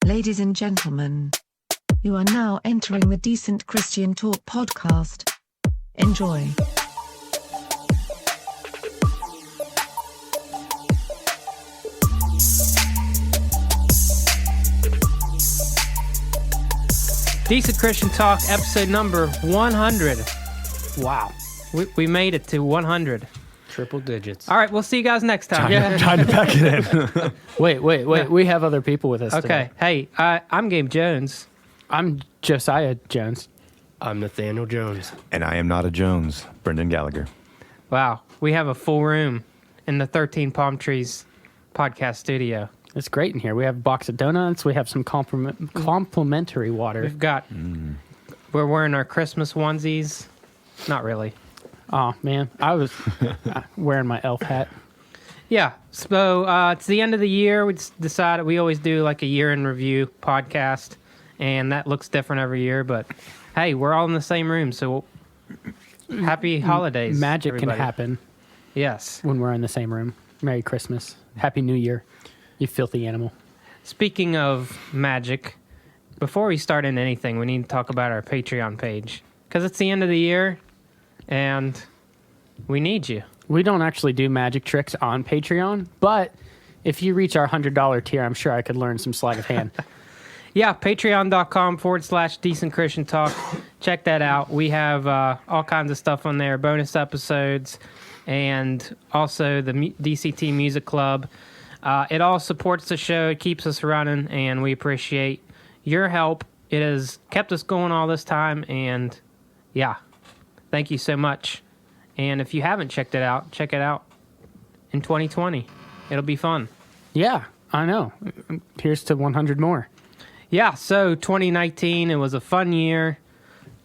Ladies and gentlemen, you are now entering the Decent Christian Talk podcast. Enjoy. Decent Christian Talk, episode number 100. Wow. We made it to 100. Triple digits. All right, we'll see you guys next time. Trying to pack it in. Wait. We have other people with us Okay. today. Hey, I'm Gabe Jones. I'm Josiah Jones. I'm Nathaniel Jones. And I am not a Jones, Brendan Gallagher. Wow. We have a full room in the 13 Palm Trees podcast studio. It's great in here. We have a box of donuts. We have some complimentary water. We've got, we're wearing our Christmas onesies. Not really. Oh, man. I was wearing my elf hat. Yeah. So it's the end of the year. We decided we always do like a year in review podcast, and that looks different every year. But hey, we're all in the same room, so happy holidays. Magic everybody. can happen Yes. when we're in the same room. Merry Christmas. Happy New Year, you filthy animal. Speaking of magic, before we start into anything, we need to talk about our Patreon page because it's the end of the year, and we need you. We don't actually do magic tricks on Patreon, but if you reach our $100 tier, I'm sure I could learn some sleight of hand. Yeah, patreon.com/Decent Christian Talk. Check that out. We have all kinds of stuff on there, bonus episodes, and also the DCT Music Club. It all supports the show. It keeps us running, and we appreciate your help. It has kept us going all this time, and yeah, thank you so much. And if you haven't checked it out, check it out in 2020. It'll be fun. Yeah, I know. Here's to 100 more. Yeah, so 2019, it was a fun year.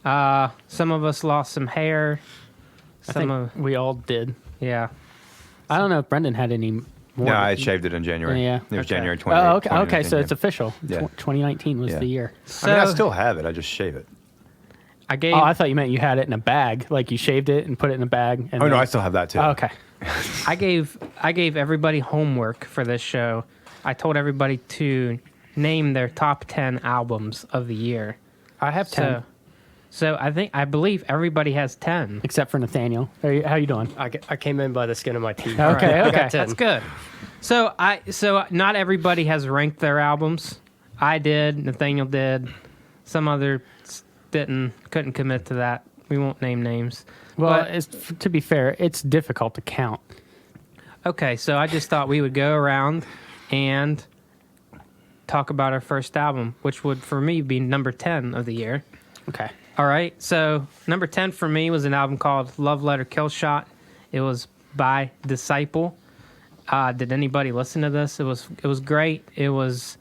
Some of us lost some hair. I think we all did. Yeah. I don't know if Brendan had any more. No, I shaved it in January. Yeah. It was Okay. January 20. Oh, okay, so it's official. Yeah. 2019 was Yeah. the year. So I still have it. I just shave it. I gave Oh, I thought you meant you had it in a bag, like you shaved it and put it in a bag. And Oh, no, then- I still have that too. Oh, okay. I gave everybody homework for this show. I told everybody to name their top 10 albums of the year. I have 10, So I believe everybody has 10. except for Nathaniel. How you doing? I came in by the skin of my teeth. Okay, I okay. got 10. That's good. So not everybody has ranked their albums. I did. Nathaniel did. Some others couldn't commit to that. We won't name names. Well, But- to be fair, it's difficult to count. Okay, so I just thought we would go around and talk about our first album, which would, for me, be number 10 of the year. Okay. All right, so number 10 for me was an album called Love Letter Kill Shot. It was by Disciple. Did anybody listen to this? It was great. It was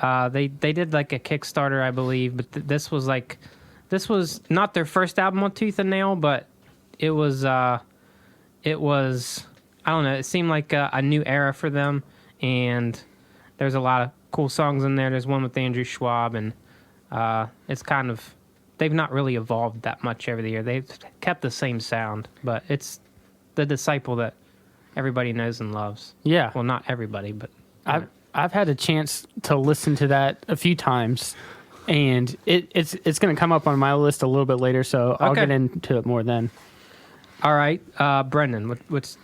they did like a Kickstarter, I believe, but this was not their first album on Tooth and Nail, but it was I don't know, it seemed like a new era for them, and there's a lot of cool songs in there. There's one with Andrew Schwab, and it's kind of, they've not really evolved that much over the year. They've kept the same sound, but it's the Disciple that everybody knows and loves. Yeah. Well, not everybody, but I've had a chance to listen to that a few times, and it's going to come up on my list a little bit later, so I'll Okay. get into it more then. all right. Brendan, what's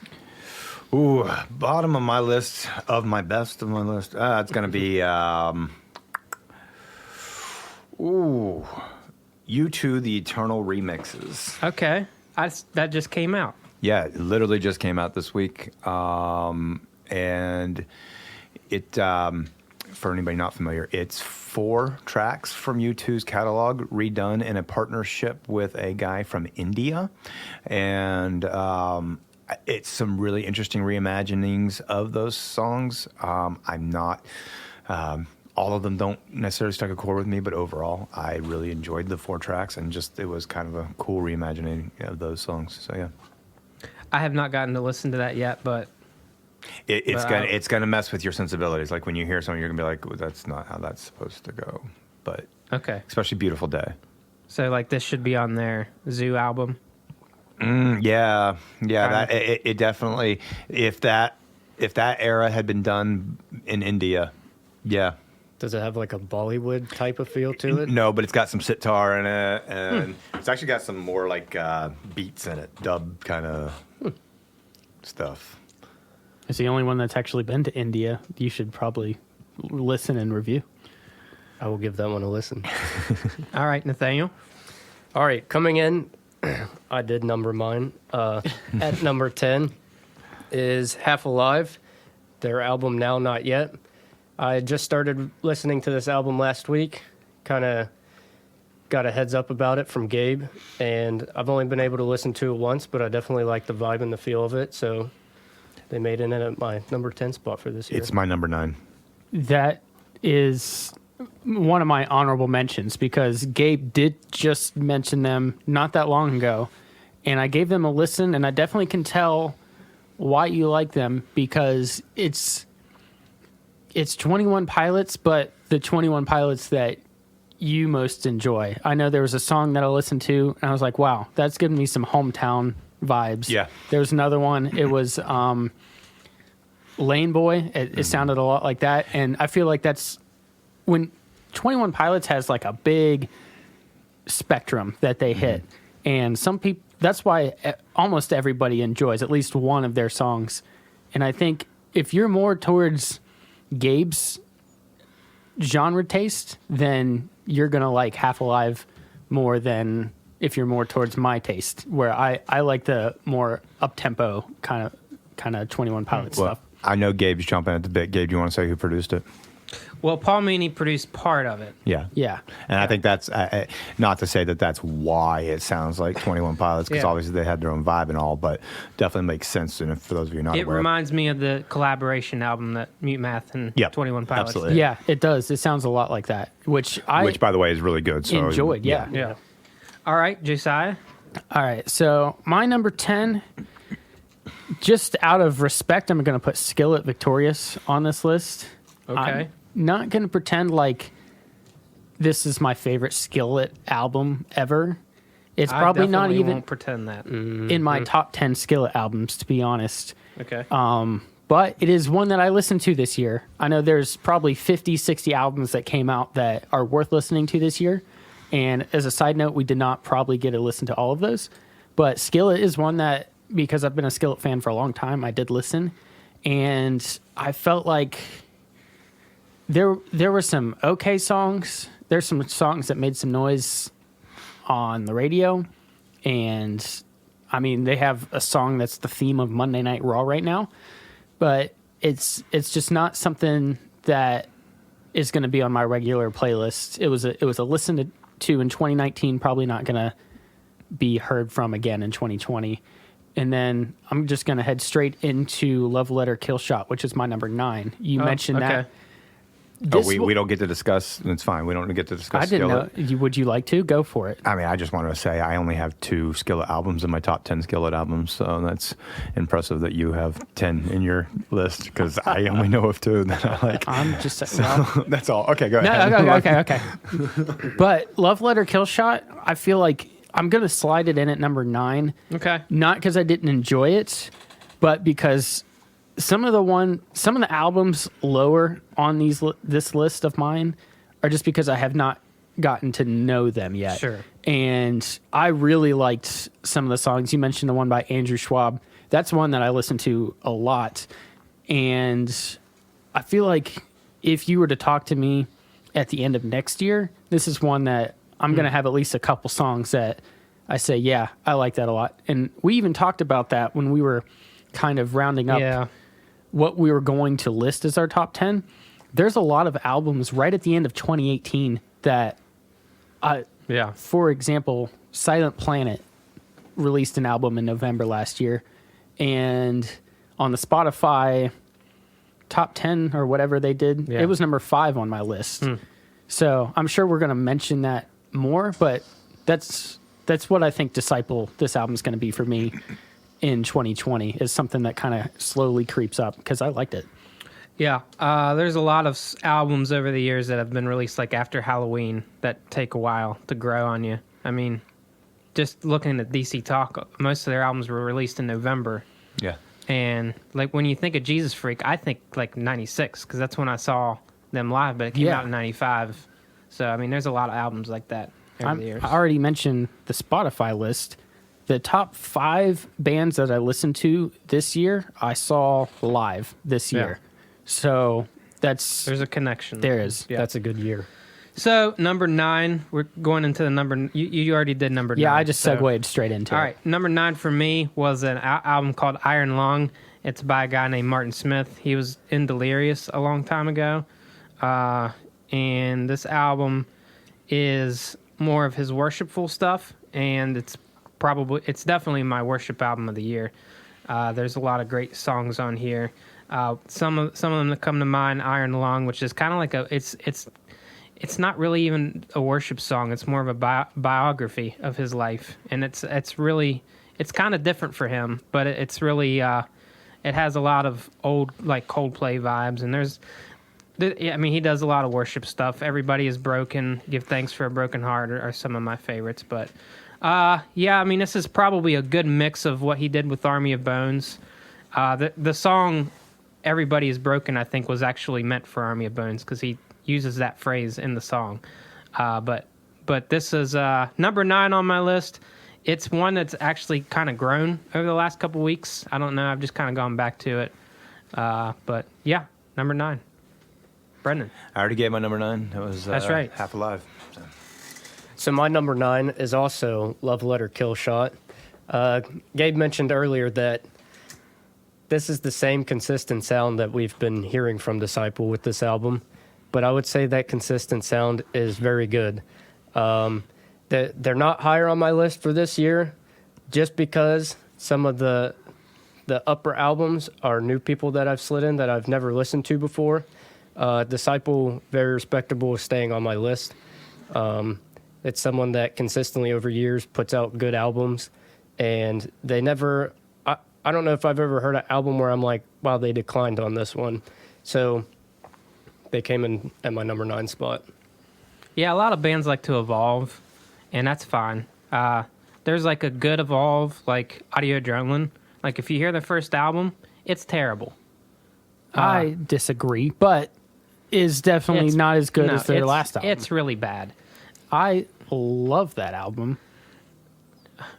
Ooh, bottom of my list, of my best of my list. It's going to be, U2, The Eternal Remixes. okay? That just came out. Yeah, it literally just came out this week. And it, for anybody not familiar, it's 4 tracks from U2's catalog redone in a partnership with a guy from India. And it's some really interesting reimaginings of those songs. I'm not... all of them don't necessarily strike a chord with me, but overall, I really enjoyed the 4 tracks, and just it was kind of a cool reimagining of those songs. So yeah. I have not gotten to listen to that yet, but It's gonna mess with your sensibilities. Like when you hear something, you're gonna be like, well, "That's not how that's supposed to go." But okay. especially "Beautiful Day." So like this should be on their Zoo album. Yeah. That it definitely. If that era had been done in India, yeah, Does it have like a Bollywood type of feel to it? No, but it's got some sitar in it, and it's actually got some more like beats in it, dub kind of stuff. It's the only one that's actually been to India. You should probably listen and review. I will give that one a listen. All right, Nathaniel. All right, coming in, I did number mine. At number 10 is Half Alive, their album Now Not Yet. I just started listening to this album last week, kind of got a heads up about it from Gabe, and I've only been able to listen to it once, but I definitely like the vibe and the feel of it, so they made it in at my number 10 spot for this year. It's my number 9. That is one of my honorable mentions because Gabe did just mention them not that long ago, and I gave them a listen, and I definitely can tell why you like them because it's 21 Pilots, but the 21 Pilots that you most enjoy. I know there was a song that I listened to, and I was like, wow, that's giving me some hometown vibes. Yeah. There was another one. It was Lane Boy. It sounded a lot like that, and I feel like that's when 21 Pilots has like a big spectrum that they hit, and some people, that's why almost everybody enjoys at least one of their songs. And I think if you're more towards Gabe's genre taste, then you're gonna like Half Alive more than if you're more towards my taste, where I like the more up tempo kind of 21 Pilots stuff. I know Gabe's jumping at the bit. Gabe, do you want to say who produced it? Well, Paul Meany produced part of it. Yeah. Yeah. And I think that's not to say that that's why it sounds like 21 Pilots, because Yeah. obviously they had their own vibe and all, but definitely makes sense. And for those of you not It aware, reminds me of the collaboration album that Mute Math and Yep, 21 Pilots absolutely. did. Yeah, it does. It sounds a lot like that, which by the way is really good. So enjoyed. Yeah. Yeah. All right, Josiah. All right, so my number 10, just out of respect, I'm going to put Skillet Victorious on this list. Okay. I'm not going to pretend like this is my favorite Skillet album ever. It's I probably not definitely even won't pretend that. in my top 10 Skillet albums, to be honest. Okay. But it is one that I listened to this year. I know there's probably 50, 60 albums that came out that are worth listening to this year. And as a side note, we did not probably get to listen to all of those. But Skillet is one that, because I've been a Skillet fan for a long time, I did listen. And I felt like there were some okay songs. There's some songs that made some noise on the radio. And, I mean, they have a song that's the theme of Monday Night Raw right now. But it's just not something that is going to be on my regular playlist. It was a listen to in 2019, probably not going to be heard from again in 2020. And then I'm just going to head straight into Love Letter Kill Shot, which is my number 9. You mentioned that. we don't get to discuss. It's fine. We don't get to discuss. I didn't Skillet. know. Would you like to? Go for it. I mean, I just wanted to say I only have 2 Skillet albums in my top 10 Skillet albums, so that's impressive that you have 10 in your list because I only know of 2 that I like. I'm just That's all. Okay, go ahead. okay. But Love Letter Kill Shot, I feel like I'm going to slide it in at number 9. Okay. Not because I didn't enjoy it, but because some of the albums lower on this list of mine are just because I have not gotten to know them yet. Sure. And I really liked some of the songs. You mentioned the one by Andrew Schwab. That's one that I listened to a lot. And I feel like if you were to talk to me at the end of next year, this is one that I'm going to have at least a couple songs that I say, yeah, I like that a lot. And we even talked about that when we were kind of rounding up what we were going to list as our top 10. There's a lot of albums right at the end of 2018 that, for example, Silent Planet released an album in November last year. And on the Spotify top 10 or whatever they did, it was number 5 on my list. So I'm sure we're going to mention that more, but that's what I think Disciple, this album, is going to be for me in 2020, is something that kind of slowly creeps up because I liked it. Yeah, there's a lot of albums over the years that have been released like after Halloween that take a while to grow on you. I mean, just looking at DC Talk, most of their albums were released in November. Yeah. And like when you think of Jesus Freak, I think like 96 because that's when I saw them live, but it came Yeah. out in '95. So I mean, there's a lot of albums like that over the years. I already mentioned the Spotify list. The top 5 bands that I listened to this year, I saw live this Yeah. year. So that's There's a connection. there is. Yeah. That's a good year. So number 9, we're going into the number. You already did number 9. Yeah, I just so- segued straight into All it. right, number 9 for me was an album called Iron Lung. It's by a guy named Martin Smith. He was in Delirious a long time ago, and this album is more of his worshipful stuff, and it's definitely my worship album of the year. There's a lot of great songs on here. Some of them that come to mind, Iron Lung, which is kind of like it's not really even a worship song. It's more of a biography of his life, and it's kind of different for him, but it's really it has a lot of old like Coldplay vibes, and he does a lot of worship stuff. Everybody is broken. Give thanks for a broken heart are some of my favorites, but this is probably a good mix of what he did with Army of Bones. The song "Everybody Is Broken" I think was actually meant for Army of Bones because he uses that phrase in the song. But this is number 9 on my list. It's one that's actually kind of grown over the last couple weeks. I don't know. I've just kind of gone back to it. But yeah, number 9. Brendan. I already gave my number 9. It was That's right. Half Alive. So my number 9 is also Love Letter Kill Shot. Gabe mentioned earlier that this is the same consistent sound that we've been hearing from Disciple with this album, but I would say that consistent sound is very good. They're not higher on my list for this year just because some of the upper albums are new people that I've slid in that I've never listened to before. Disciple, very respectable, is staying on my list. It's someone that consistently over years puts out good albums, and they never... I don't know if I've ever heard an album where I'm like, wow, they declined on this one. So they came in at my number 9 spot. Yeah, a lot of bands like to evolve, and that's fine. There's like a good evolve, like Audio Adrenaline. Like if you hear the first album, it's terrible. I disagree, but is definitely It's- not as good no, as their it's- last album. It's really bad. I love that album.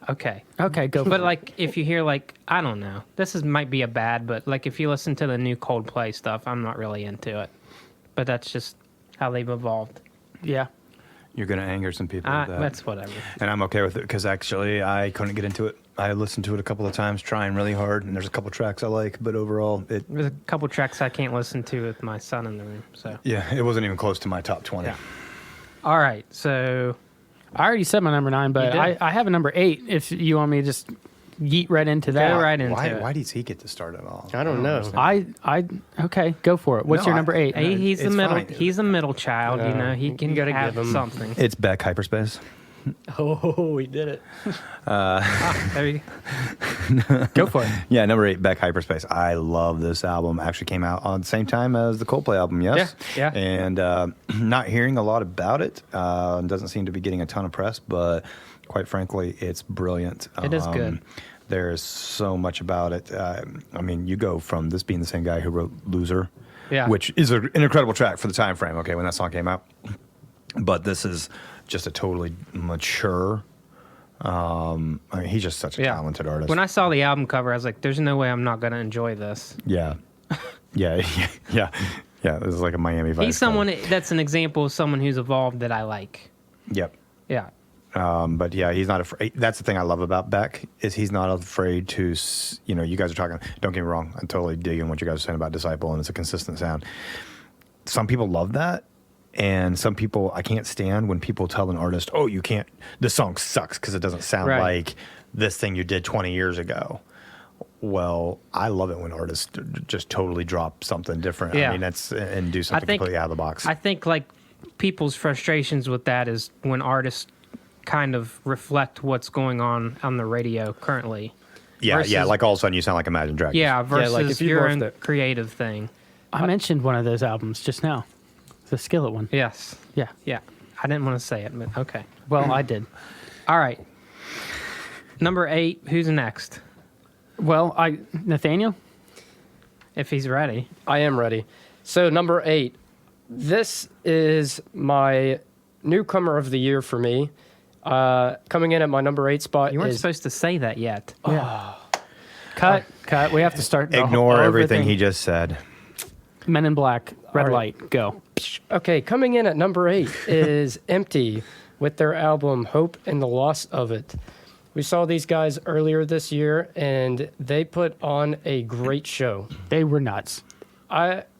Okay. Okay, go. But like if you hear like I don't know, might be a bad, but like if you listen to the new Coldplay stuff, I'm not really into it. But that's just how they've evolved. Yeah. You're going to anger some people with that. That's whatever. And I'm okay with it because actually I couldn't get into it. I listened to it a couple of times, trying really hard, and there's a couple tracks I like, but overall, There's a couple tracks I can't listen to with my son in the room. So it wasn't even close to my top 20. Yeah. All right, so I already said my number 9, but You did. I have a number 8 if you want me to just yeet right into that. go right into Why, it. why does he get to start it all? I don't know. understand. Okay, go for it. What's No, your number 8? Hey, he's the It's middle. fine. He's a middle child. You Yeah, know, he you can gotta have give him- something. It's Beck Hyperspace. Oh, we did it. There you Go for it. Yeah, number 8, Beck Hyperspace. I love this album. Actually came out on the same time as the Coldplay album, yes? Yeah, yeah. And not hearing a lot about it. Doesn't seem to be getting a ton of press, but quite frankly, it's brilliant. It is good. There's so much about it. I mean, you go from this being the same guy who wrote Loser, Yeah. which is an incredible track for the time frame, okay, when that song came out. But this is just a totally mature... I mean, he's just such a talented artist. When I saw the album cover, I was like, "There's no way I'm not going to enjoy this." Yeah. Yeah. This is like a Miami Vice. He's someone that's an example of someone who's evolved that I like. Yep. Yeah. But yeah, he's not afraid. That's the thing I love about Beck is he's not afraid to, you guys are talking, don't get me wrong. I'm totally digging what you guys are saying about Disciple and it's a consistent sound. Some people love that. And some people, I can't stand when people tell an artist, oh, you can't, this song sucks because it doesn't sound Right. like this thing you did 20 years ago. Well, I love it when artists just totally drop something different. Yeah. I mean, and do something completely out of the box. I think like people's frustrations with that is when artists kind of reflect what's going on the radio currently. yeah, versus- like all of a sudden you sound like Imagine Dragons. Yeah, versus like if you your morphed own it. creative thing. I mentioned one of those albums just now. The Skillet one. Yes. Yeah. Yeah. I didn't want to say it, but okay. Well, I did. All right. Number 8, who's next? Well, Nathaniel? If he's ready. I am ready. So number 8, This is my newcomer of the year for me. Coming in at my number 8 spot You weren't is supposed to say that yet. Yeah. Cut. We have to start. Ignore everything he just said. Men in Black, Red All Light, go. Okay, coming in at number 8 is Empty with their album Hope and the Loss of It. We saw these guys earlier this year, and they put on a great show. They were nuts.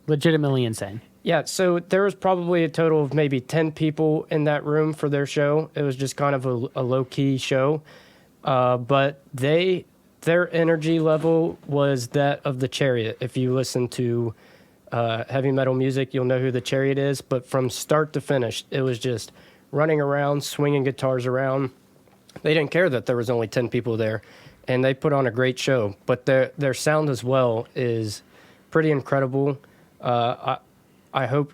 Legitimately insane. Yeah, so there was probably a total of maybe 10 people in that room for their show. It was just kind of a low-key show. But their energy level was that of the Chariot. If you listen to heavy metal music, you'll know who the Chariot is. But from start to finish, it was just running around, swinging guitars around. They didn't care that there was only 10 people there, and they put on a great show. But their sound as well is pretty incredible. I hope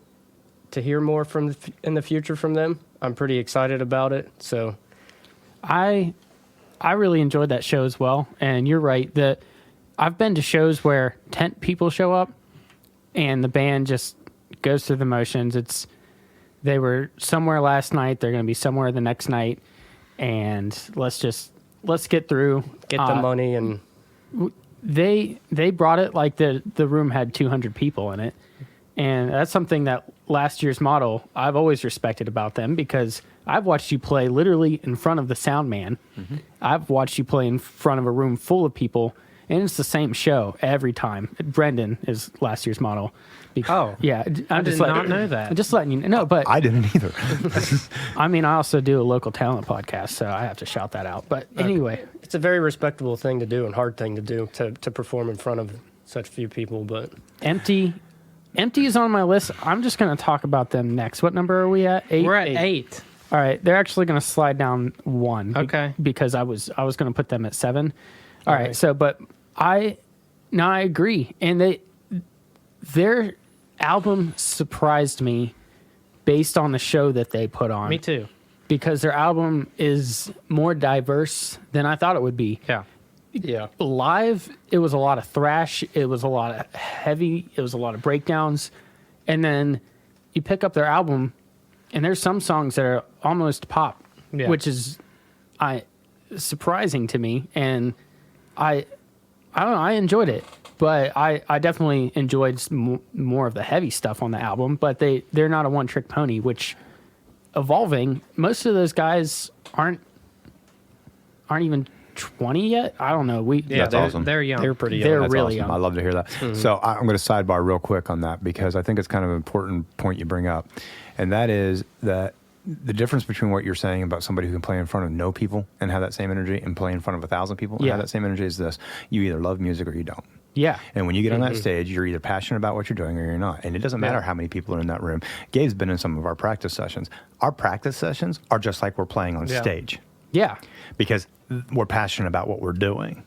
to hear more in the future from them. I'm pretty excited about it. So, I really enjoyed that show as well. And you're right that I've been to shows where 10 people show up, and the band just goes through the motions. They were somewhere last night. They're going to be somewhere the next night, and let's get through. Get the money and. They brought it like the room had 200 people in it. And that's something that last year's model I've always respected about them, because I've watched you play literally in front of the sound man. Mm-hmm. I've watched you play in front of a room full of people, and it's the same show every time. Brendan is last year's model. Yeah. I did not know that. I'm just letting you know. But I didn't either. I mean, I also do a local talent podcast, so I have to shout that out. But anyway. It's a very respectable thing to do and hard thing to do to perform in front of such few people. But Empty is on my list. I'm just going to talk about them next. What number are we at? 8? We're at 8. All right. They're actually going to slide down 1. Okay. Because I was going to put them at 7. All right. So, but I agree. And their album surprised me based on the show that they put on. Me too. Because their album is more diverse than I thought it would be. Yeah. Live, it was a lot of thrash. It was a lot of heavy. It was a lot of breakdowns. And then you pick up their album, and there's some songs that are almost pop, which is surprising to me. And I don't know, I enjoyed it. But I definitely enjoyed more of the heavy stuff on the album. But they're not a one-trick pony, which evolving, most of those guys aren't even 20 yet. I don't know. That's awesome. They're young. They're pretty young. They're That's really awesome. young. I love to hear that. Mm-hmm. So I'm going to sidebar real quick on that, because I think it's kind of an important point you bring up. And that is that the difference between what you're saying about somebody who can play in front of no people and have that same energy, and play in front of 1,000 people and have that same energy, is this: you either love music or you don't. Yeah. And when you get on that stage, you're either passionate about what you're doing or you're not. And it doesn't matter how many people are in that room. Gabe's been in some of our practice sessions. Our practice sessions are just like we're playing on stage. Yeah. Because we're passionate about what we're doing,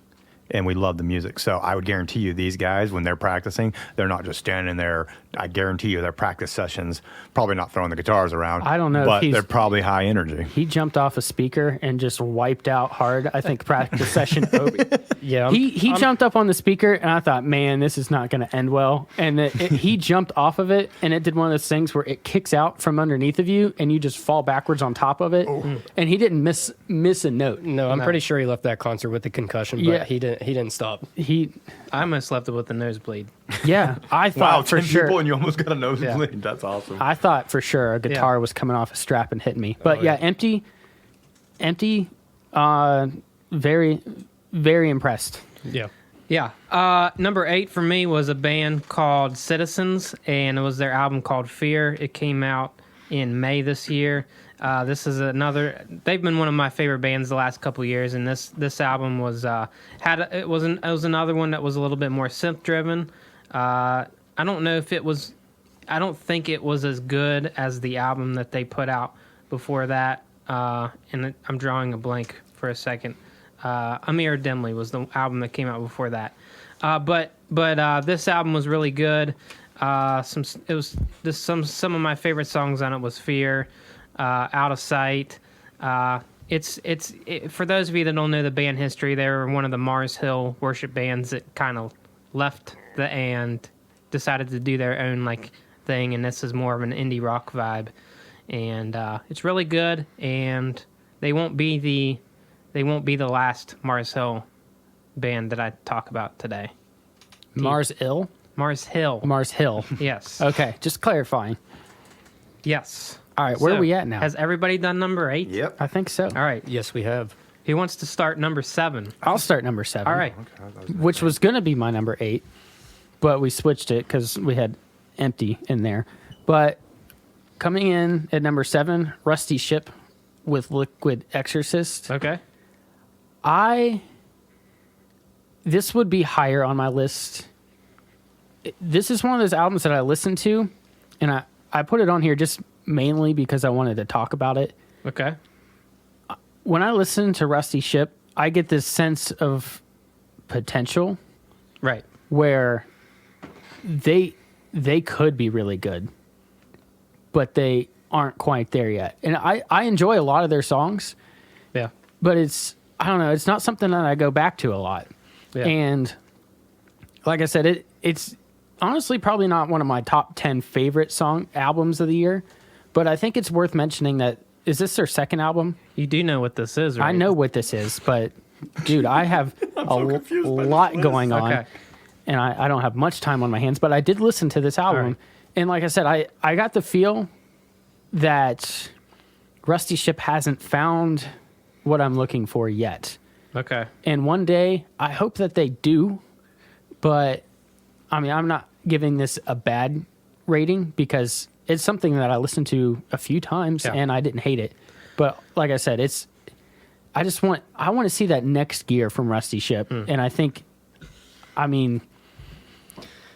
and we love the music. So I would guarantee you, these guys, when they're practicing, they're not just standing there. I guarantee you their practice sessions, probably not throwing the guitars around. I don't know, but if they're probably high energy. He jumped off a speaker and just wiped out hard. I think practice session over. Yeah. He jumped up on the speaker, and I thought, man, this is not going to end well. And he jumped off of it, and it did one of those things where it kicks out from underneath of you, and you just fall backwards on top of it. Oh. And he didn't miss a note. No, I'm pretty sure he left that concert with a concussion, but he didn't stop. I almost left it with a nosebleed. Yeah, I thought for sure. People and you almost got a nosebleed. Yeah. That's awesome. I thought for sure a guitar was coming off a strap and hitting me. But empty. Very, very impressed. Yeah. Number 8 for me was a band called Citizens, and it was their album called Fear. It came out in May this year. This is they've been one of my favorite bands the last couple of years, and this album was it was another one that was a little bit more synth driven. I don't think it was as good as the album that they put out before that. And I'm drawing a blank for a second. Amir Dimly was the album that came out before that. But this album was really good. Some of my favorite songs on it was Fear, Out of Sight. For those of you that don't know the band history, they were one of the Mars Hill worship bands that kind of left and decided to do their own thing, and this is more of an indie rock vibe. And it's really good, and they won't be the last Mars Hill band that I talk about today. Mars Hill? Mars Hill. Mars Hill. Yes. Okay, just clarifying. Yes. All right, where So, are we at now? Has everybody done number 8? Yep. I think so. All right. Yes, we have. Who wants to start number 7? I'll start number 7. All right. Which was going to be my number 8, but we switched it because we had empty in there. But coming in at number 7, Rusty Ship with Liquid Exorcist. Okay. This would be higher on my list. This is one of those albums that I listened to, and I put it on here just mainly because I wanted to talk about it. Okay. When I listen to Rusty Ship, I get this sense of potential Right. where they could be really good, but they aren't quite there yet. And I enjoy a lot of their songs, Yeah. but I don't know, it's not something that I go back to a lot. Yeah. And like I said, it's honestly probably not one of my top 10 favorite song albums of the year, but I think it's worth mentioning that, is this their second album? You do know what this is, right? I know what this is, but dude, I have a lot going on, Okay. and I don't have much time on my hands, but I did listen to this album. right. And like I said, I got the feel that Rusty Ship hasn't found what I'm looking for yet. Okay. And one day, I hope that they do, but I mean, I'm not giving this a bad rating because it's something that I listened to a few times Yeah. and I didn't hate it. But like I said, I want to see that next gear from Rusty Ship. And I think, I mean,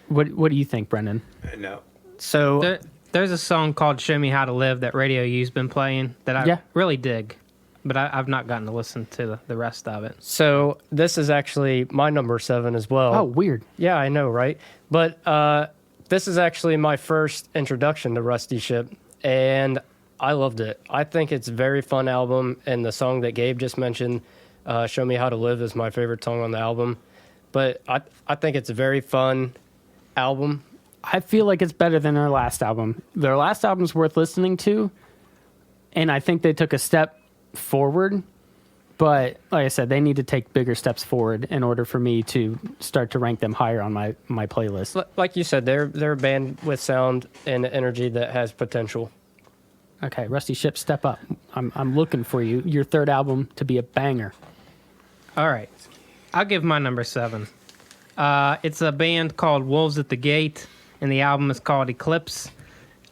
what do you think, Brendan? No. So There's a song called Show Me How to Live that Radio U's been playing that I Yeah. really dig, but I've not gotten to listen to the rest of it. So this is actually my number 7 as well. Oh, weird. Yeah, I know, right? But this is actually my first introduction to Rusty Ship, and I loved it. I think it's a very fun album, and the song that Gabe just mentioned, Show Me How to Live, is my favorite song on the album. But I think it's a very fun album. I feel like it's better than their last album. Their last album's worth listening to, and I think they took a step forward. But like I said, they need to take bigger steps forward in order for me to start to rank them higher on my playlist. Like you said, they're a band with sound and energy that has potential. Okay, Rusty Ship, step up. I'm looking for you. Your third album to be a banger. All right. I'll give my number 7. It's a band called Wolves at the Gate, and the album is called Eclipse.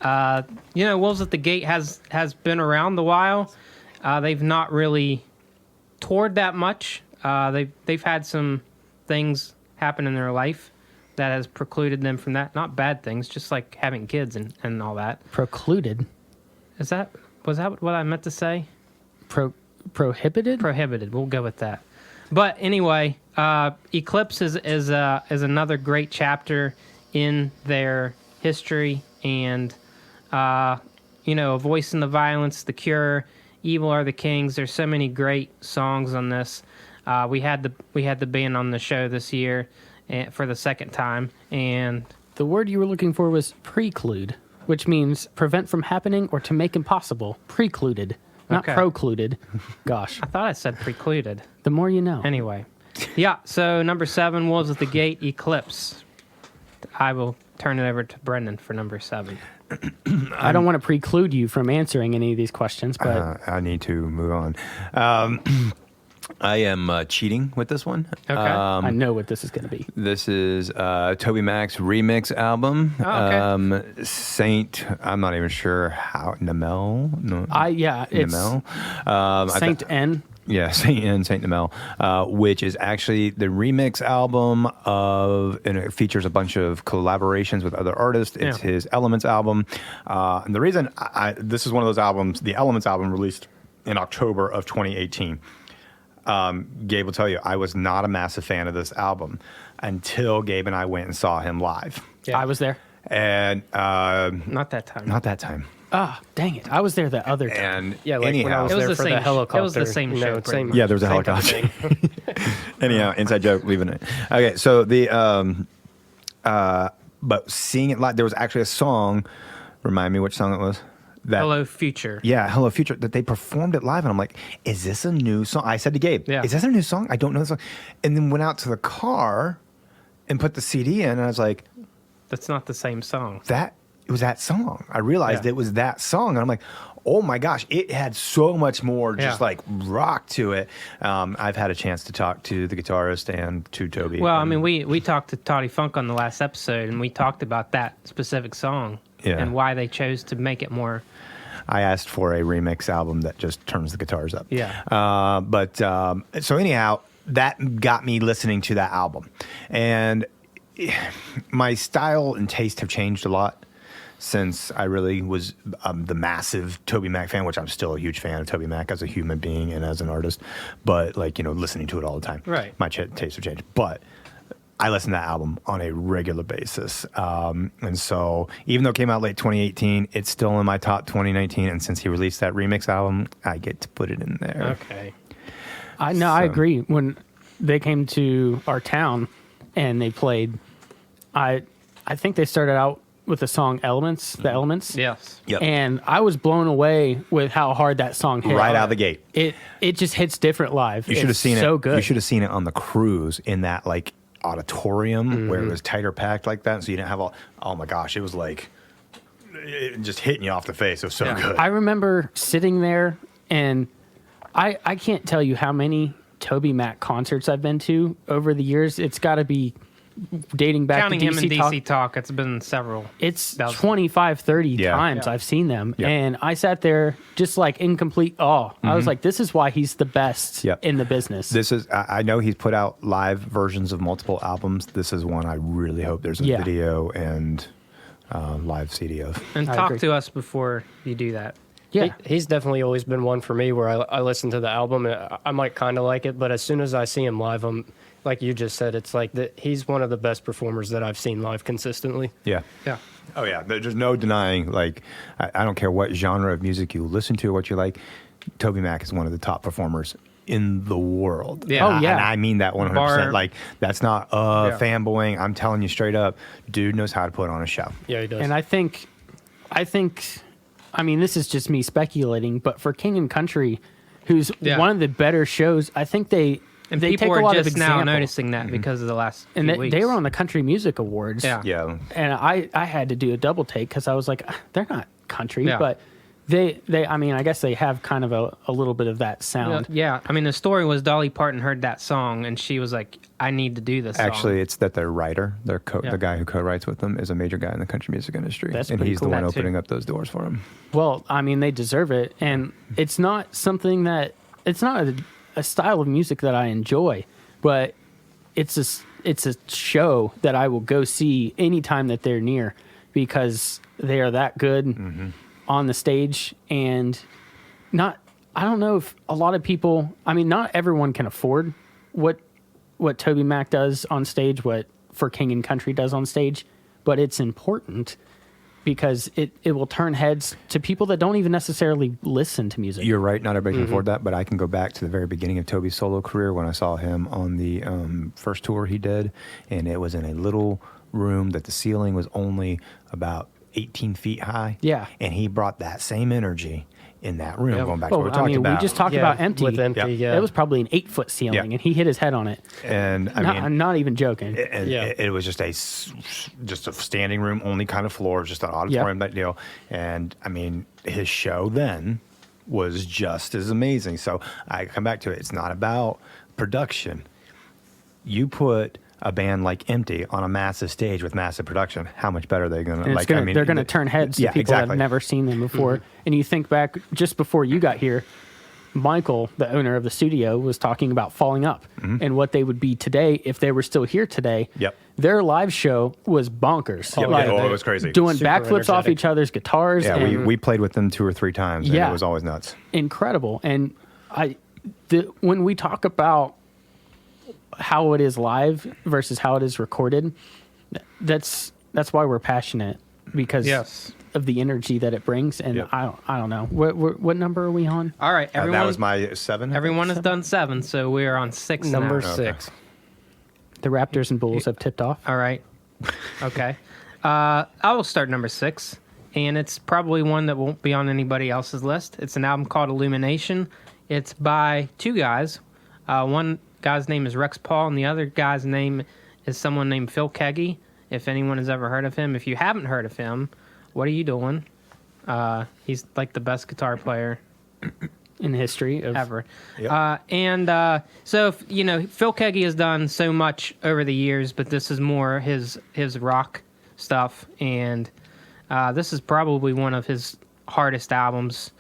Wolves at the Gate has been around a while. They've not really toured that much. They've had some things happen in their life that has precluded them from that. Not bad things, just like having kids and all that. Precluded? Was that what I meant to say? Prohibited? Prohibited. We'll go with that. But anyway, Eclipse is another great chapter in their history, and A Voice in the Violence, The Cure, Evil Are the Kings. There's so many great songs on this. We had the band on the show this year for the second time, and The word you were looking for was preclude, which means prevent from happening or to make impossible. Precluded, not Okay. procluded. Gosh, I thought I said precluded. the more you know. Anyway, yeah. So number 7, Wolves at the Gate, Eclipse. I will turn it over to Brendan for number 7. I don't want to preclude you from answering any of these questions, but I need to move on. I am cheating with this one. Okay. I know what this is going to be. This is Toby Mac's remix album. Oh, okay. Saint, I'm not even sure how, Namel? No, It's Namel. Saint N. Yeah, Saint Namel, which is actually the remix album and it features a bunch of collaborations with other artists. It's Yeah. his Elements album. And the reason this is one of those albums, the Elements album released in October of 2018. Gabe will tell you, I was not a massive fan of this album until Gabe and I went and saw him live. Yeah. I was there. And Not that time. not that time. Ah, dang it. I was there the other time. And Yeah, like when I anyhow, was It was there the for same the sh- helicopter. it was the same show, pretty same, much. Yeah, there was a same type of helicopter. thing. anyhow, inside joke, leaving it. Okay, so the but seeing it live, there was actually a song. Remind me which song it was. That, Hello Future. Yeah, Hello Future, that they performed it live, and I'm like, is this a new song? I said to Gabe, Yeah. is this a new song? I don't know the song. And then went out to the car and put the CD in, and I was like, That's not the same song. it was that song. I realized Yeah. it was that song, and I'm like, oh my gosh, it had so much more just Yeah. like rock to it. I've had a chance to talk to the guitarist and to Toby. Well, I mean, we talked to Toddy Funk on the last episode, and we talked about that specific song Yeah. and why they chose to make it more. I asked for a remix album that just turns the guitars up. Yeah. So anyhow, that got me listening to that album. And my style and taste have changed a lot since I really was the massive Toby Mac fan, which I'm still a huge fan of Toby Mac as a human being and as an artist. But like, listening to it all the time. Right. My taste have changed. But I listen to that album on a regular basis. And so even though it came out late 2018, it's still in my top 2019. And since he released that remix album, I get to put it in there. Okay. I So- agree. When they came to our town and they played, I think they started out with the song Elements, the Elements. Yes. Yep. And I was blown away with how hard that song hit. Right out of the gate. It just hits different live. You should have It's seen so it. good. You should have seen it on the cruise in that like auditorium where it was tighter packed like that. So you didn't have all, oh my gosh, it was like it just hitting you off the face. It was so Yeah. good. I remember sitting there, and I can't tell you how many Toby Mac concerts I've been to over the years. It's got to be dating back Counting to him in DC DC Talk. Talk, it's been several. It's Thousand. 25, 30 Yeah. times Yeah. I've seen them. Yeah. And I sat there just like in complete awe. I was like, this is why he's the best Yep. in the business. This is, I know he's put out live versions of multiple albums. This is one I really hope there's a Yeah. video and live CD of. And I talk agree. to us before you do that. yeah. He's definitely always been one for me where I listen to the album and I might kind of like it, but as soon as I see him live, I'm like you just said, it's like that he's one of the best performers that I've seen live consistently. Yeah. Yeah. Oh, yeah. There's no denying, like, I don't care what genre of music you listen to or what you like, Toby Mac is one of the top performers in the world. Yeah. Oh, yeah. And I mean that 100%. Bar- Like, that's not Yeah. fanboying. I'm telling you straight up, dude knows how to put on a show. Yeah, he does. And I think, I mean, this is just me speculating, but for King and Country, who's Yeah. one of the better shows, I think they And take people a lot are of just now example. noticing that because of the last And few weeks. they were on the Country Music Awards. Yeah. Yeah. And I had to do a double take because I was like, they're not country, Yeah. but they I mean, I guess they have kind of a little bit of that sound. Yeah. I mean, the story was Dolly Parton heard that song and she was like, I need to do this song. Actually, it's that their writer, Yeah. the guy who co-writes with them, is a major guy in the country music industry. That's and pretty he's cool. the one That too. opening up those doors for him. Well, I mean, they deserve it. And it's not something that, it's not a style of music that I enjoy, but it's a show that I will go see anytime that they're near because they are that good on the stage. And I don't know if a lot of people, I mean, not everyone can afford what Toby Mac does on stage, what For King and Country does on stage, but it's important because it will turn heads to people that don't even necessarily listen to music. You're right. Not everybody can afford that, but I can go back to the very beginning of Toby's solo career when I saw him on the first tour he did, and it was in a little room that the ceiling was only about 18 feet high. Yeah. And he brought that same energy in that room, going back to Oh, what we I talked mean, about. we just talked Yeah, about Empty. with Empty, Yep. yeah. It was probably an 8-foot ceiling, Yeah. and he hit his head on it. and I mean, I'm not even joking. and Yeah. it was just a standing room, only kind of floor, just an auditorium type deal. And I mean, his show then was just as amazing. So I come back to it. It's not about production. You put a band like Empty on a massive stage with massive production. How much better are they going to And it's like? gonna, I mean, they're going to turn heads to Yeah, people that exactly. have never seen them before. And you think back just before you got here, Michael, the owner of the studio, was talking about Falling Up and what they would be today if they were still here today. Yep. Their live show was bonkers. Yeah, Like, it was crazy. doing Super backflips off energetic. each other's guitars. Yeah, and we played with them 2 or 3 times, and Yeah. it was always nuts. incredible. And when we talk about how it is live versus how it is recorded, that's why we're passionate because Yes. of the energy that it brings. And Yep. I don't know what number are we on? All right. Everyone, That was my 7. everyone has done 7, so we are on 6 Number now. 6. The Raptors and Bulls have tipped off. All right. Okay. I will start number 6, and it's probably one that won't be on anybody else's list. It's an album called Illumination. It's by 2 guys. One guy's name is Rex Paul, and the other guy's name is someone named Phil Keggy, if anyone has ever heard of him. If you haven't heard of him, what are you doing? He's like the best guitar player In history of ever. Yep. So, Phil Keggy has done so much over the years, but this is more his rock stuff. And this is probably one of his hardest albums.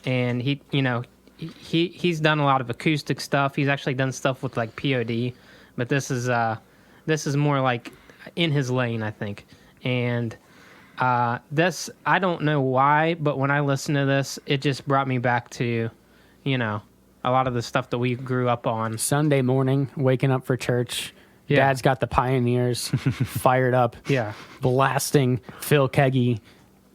And he's done a lot of acoustic stuff. He's actually done stuff with like POD, but this is more like in his lane, I think. And this, I don't know why, but when I listen to this, it just brought me back to, a lot of the stuff that we grew up on. Sunday morning, waking up for church. Yeah. Dad's got the Pioneers fired up. Yeah. Blasting Phil Keggy,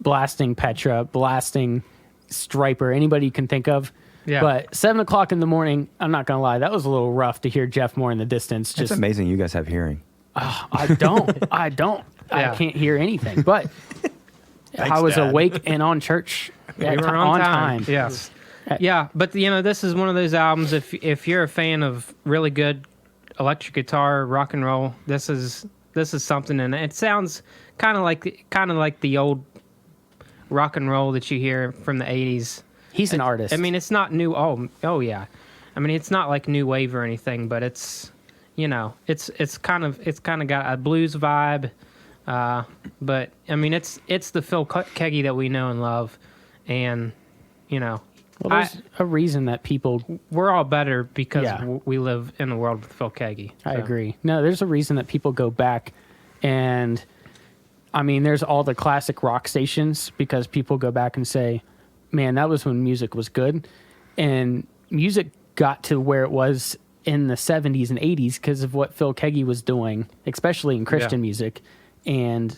blasting Petra, blasting Striper, anybody you can think of. Yeah. But 7 o'clock in the morning, I'm not going to lie, that was a little rough to hear Jeff Moore in the distance. It's amazing you guys have hearing. I don't. Yeah. I can't hear anything. But I was Dad. awake and on church. We were on time. Yes. Yeah, but this is one of those albums. If you're a fan of really good electric guitar, rock and roll, this is something, and it sounds kind of like the old rock and roll that you hear from the 80s. He's an artist. I mean, it's not new. Oh yeah. I mean, it's not like new wave or anything, but it's it's kind of got a blues vibe. But I mean, it's the Phil Keggy that we know and love, and well, there's a reason that people. we're all better because Yeah. we live in a world with Phil Keggy. I So, agree. No, there's a reason that people go back, and I mean, there's all the classic rock stations because people go back and say, "Man, that was when music was good," and music got to where it was in the 70s and 80s because of what Phil Keggy was doing, especially in Christian music, and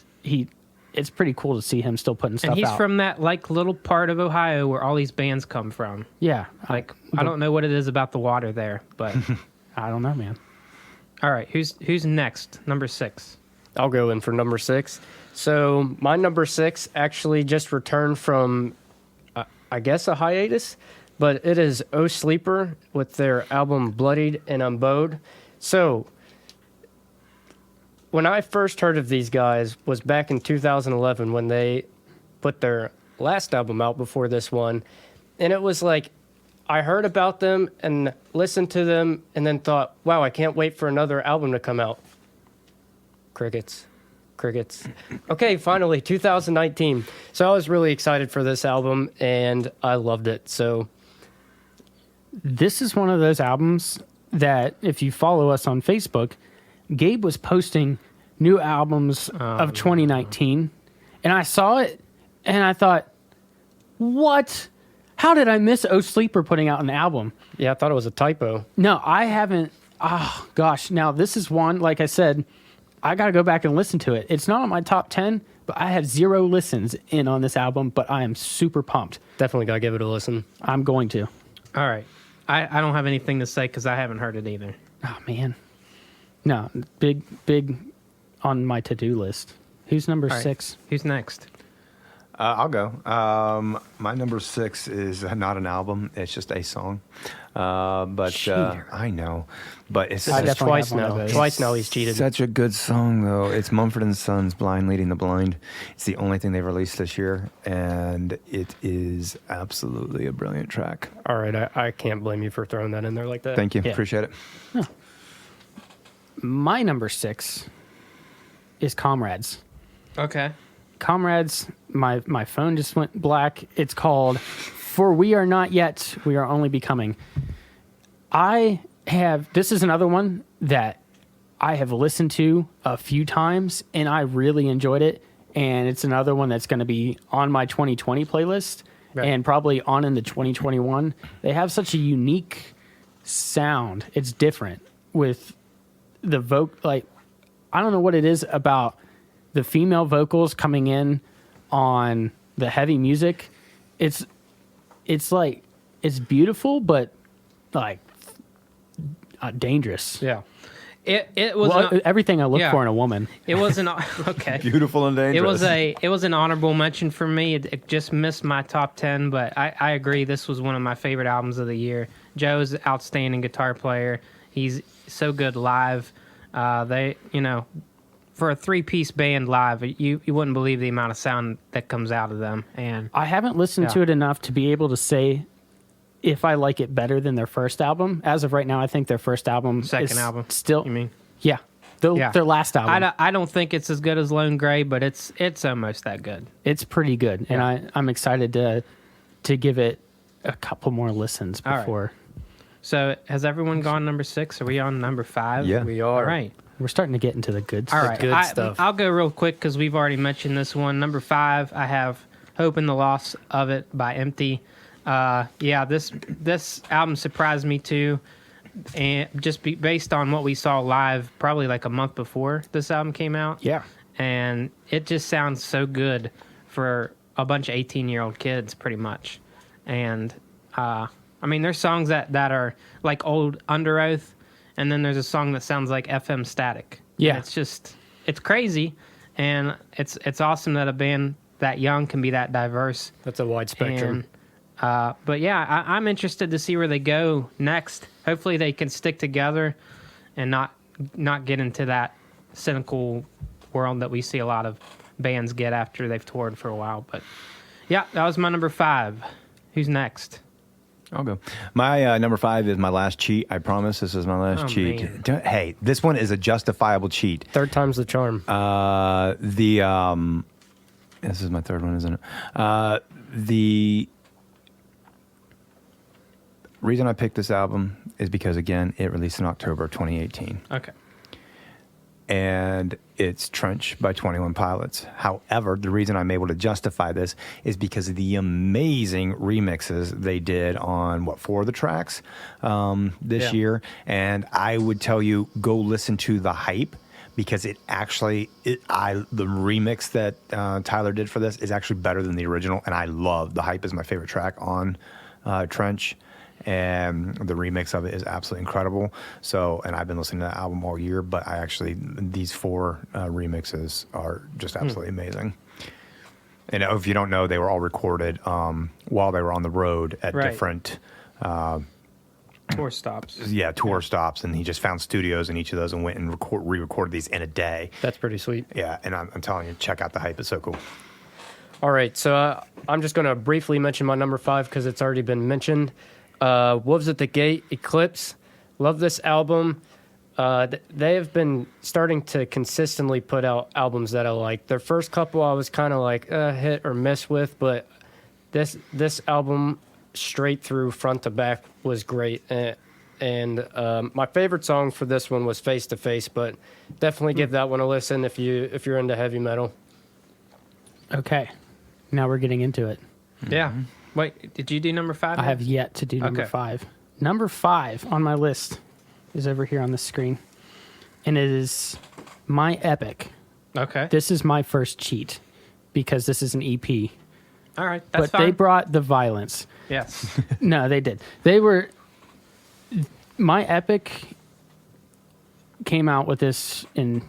it's pretty cool to see him still putting stuff And he's out. from that like little part of Ohio where all these bands come from. Yeah, Like I don't know what it is about the water there, but I don't know, man. all right, who's next? Number 6. I'll go in for number 6. So my number 6 actually just returned from, I guess, a hiatus, but it is O Sleeper with their album Bloodied and Unbowed. So when I first heard of these guys was back in 2011 when they put their last album out before this one. And it was like, I heard about them and listened to them and then thought, wow, I can't wait for another album to come out. Crickets. Okay, finally, 2019. So I was really excited for this album and I loved it. So This is one of those albums that if you follow us on Facebook, Gabe was posting new albums of 2019, and I saw it, and I thought, what? How did I miss O Sleeper putting out an album? yeah, I thought it was a typo. No, I haven't. Oh, gosh. Now, this is one, like I said, I got to go back and listen to it. It's not on my top 10, but I had 0 listens in on this album, but I am super pumped. Definitely got to give it a listen. I'm going to. All right. I don't have anything to say because I haven't heard it either. Oh, man. No, big on my to-do list. Who's number All right. 6? Who's next? I'll go. My number 6 is not an album; it's just a song. I know, but it's I This is definitely twice have one of now. those. Twice now he's cheated. such a good song, though. It's Mumford & Sons' "Blind Leading the Blind." It's the only thing they've released this year, and it is absolutely a brilliant track. All right, I can't blame you for throwing that in there like that. Thank you, Yeah. appreciate it. My number 6 is Comrades. Okay. Comrades, my phone just went black. It's called For We Are Not Yet, We Are Only Becoming. This is another one that I have listened to a few times, and I really enjoyed it. And it's another one that's going to be on my 2020 playlist and probably on in the 2021. They have such a unique sound. It's different with the I don't know what it is about the female vocals coming in on the heavy music. It's like, it's beautiful, but like dangerous. Yeah. It was everything I look yeah. for in a woman. It was an okay. Beautiful and dangerous. It was an honorable mention for me. It just missed my top 10, but I agree. This was one of my favorite albums of the year. Joe's an outstanding guitar player. He's so good live. For a 3-piece band live, you wouldn't believe the amount of sound that comes out of them. And I haven't listened to it enough to be able to say if I like it better than their first album. As of right now, I think their first album second album still. You mean? Yeah, their last album. I don't think it's as good as Lone Gray, but it's almost that good. It's pretty good, and I'm excited to give it a couple more listens before. Right. So has everyone gone number 6? Are we on number 5? Yeah. We are. All right. We're starting to get into the good stuff. All right. good stuff. I'll go real quick because we've already mentioned this one. Number 5, I have Hope in the Loss of It by Empty. This album surprised me too, and just based on what we saw live probably like a month before this album came out. Yeah. And it just sounds so good for a bunch of 18-year-old kids pretty much. And there's songs that are like old Under Oath, and then there's a song that sounds like FM Static. Yeah. And it's crazy, and it's awesome that a band that young can be that diverse. That's a wide spectrum. But yeah, I'm interested to see where they go next. Hopefully they can stick together and not get into that cynical world that we see a lot of bands get after they've toured for a while. But yeah, that was my number 5. Who's next? I'll go. My number 5 is my last cheat. I promise this is my last cheat. Man. Hey, this one is a justifiable cheat. Third time's the charm. This is my third one, isn't it? The reason I picked this album is because, again, it released in October of 2018. Okay. And it's Trench by 21 Pilots. However, the reason I'm able to justify this is because of the amazing remixes they did on, 4 of the tracks this year. And I would tell you, go listen to The Hype, because the remix that Tyler did for this is actually better than the original. And I love The Hype is my favorite track on Trench. And the remix of it is absolutely incredible. So, and I've been listening to that album all year, but these 4 remixes are just absolutely amazing. And if you don't know, they were all recorded while they were on the road at different Tour stops. Yeah, tour stops, and he just found studios in each of those and went and re-recorded these in a day. That's pretty sweet. Yeah, and I'm telling you, check out The Hype. It's so cool. All right, so I'm just going to briefly mention my number 5 because it's already been mentioned. Wolves at the Gate, Eclipse. Love this album. They have been starting to consistently put out albums that I like. Their first couple I was kind of like hit or miss with, but this album straight through front to back was great. And my favorite song for this one was Face to Face, but definitely give that one a listen if you're into heavy metal. Okay. Now we're getting into it. Yeah. Wait, did you do number 5? I have yet to do number 5. Number 5 on my list is over here on the screen. And it is My Epic. Okay. This is my first cheat because this is an EP. All right, that's but fine. they brought the violence. Yes. No, they did. My Epic came out with this in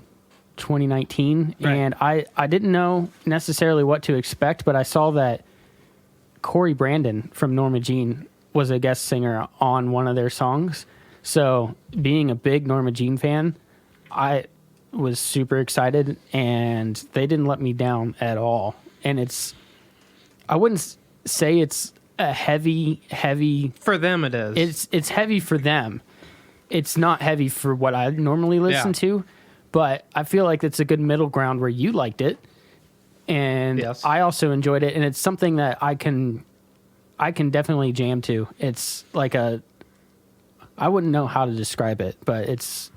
2019, Right. and I didn't know necessarily what to expect, but I saw that Corey Brandon from Norma Jean was a guest singer on one of their songs. So being a big Norma Jean fan, I was super excited, and they didn't let me down at all. And I wouldn't say it's a heavy. For them, it is. It's heavy for them. It's not heavy for what I normally listen to, but I feel like it's a good middle ground where you liked it, and I also enjoyed it, and it's something that I can definitely jam to. It's like I wouldn't know how to describe it, but it's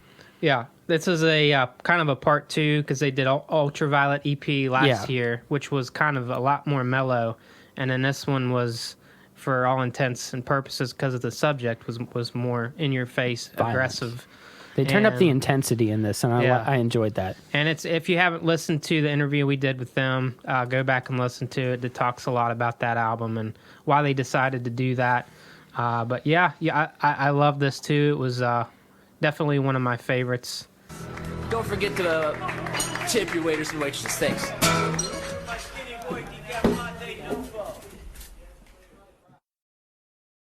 This is a kind of a part 2 because they did Ultraviolet EP last year, which was kind of a lot more mellow, and then this one was, for all intents and purposes, because of the subject, was more in your face, aggressive. They turned up the intensity in this, and I enjoyed that. And if you haven't listened to the interview we did with them, go back and listen to it. It talks a lot about that album and why they decided to do that. But I love this too. It was definitely one of my favorites Don't forget to tip your waiters and waitresses. Thanks.